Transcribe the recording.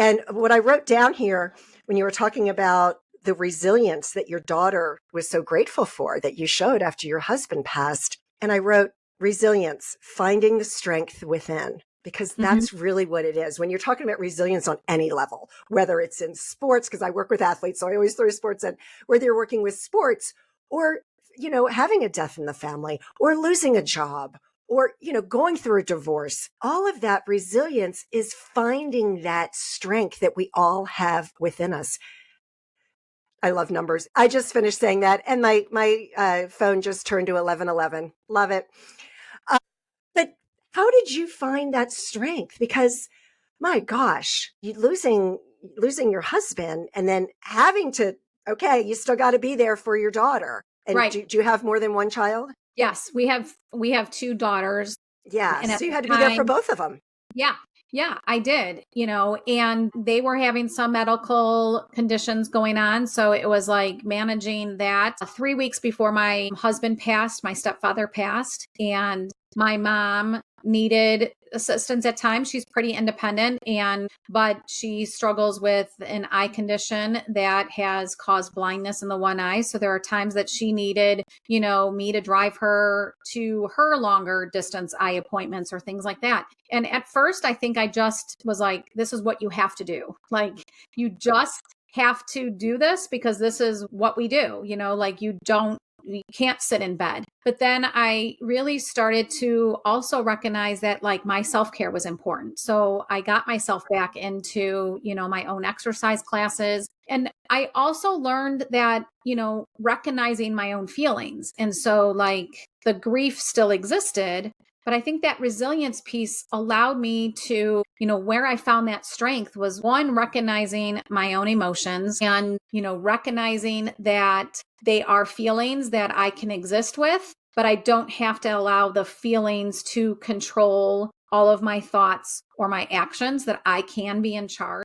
And what I wrote down here when you were talking about the resilience that your daughter was so grateful for that you showed after your husband passed. And I wrote resilience, finding the strength within, because Hmm. that's really what it is. When you're talking about resilience on any level, whether it's in sports, because I work with athletes, so I always throw sports in, whether you're working with sports or, having a death in the family or losing a job or, going through a divorce, all of that resilience is finding that strength that we all have within us. I love numbers. I just finished saying that, and my phone just turned to 11:11. Love it. Uh, but how did you find that strength? Because my gosh, you losing your husband, and then having to, okay, you still got to be there for your daughter. And Right. do you have more than one child? Yes, we have two daughters, Yeah, and at so you the had to be there for time, both of them. yeah, yeah, I did, and they were having some medical conditions going on. So it was like managing that. 3 weeks before my husband passed, my stepfather passed, and my mom needed assistance at times. She's pretty independent, but she struggles with an eye condition that has caused blindness in the one eye. So there are times that she needed, me to drive her to her longer distance eye appointments or things like that. And at first, I think I just was like, this is what you have to do. Like, you just have to do this because this is what we do, like you can't sit in bed. But then I really started to also recognize that like my self-care was important. So I got myself back into, my own exercise classes. And I also learned that, recognizing my own feelings. And so like the grief still existed, but I think that resilience piece allowed me to, where I found that strength was one, recognizing my own emotions and, recognizing that they are feelings that I can exist with, but I don't have to allow the feelings to control all of my thoughts or my actions, that I can be in charge.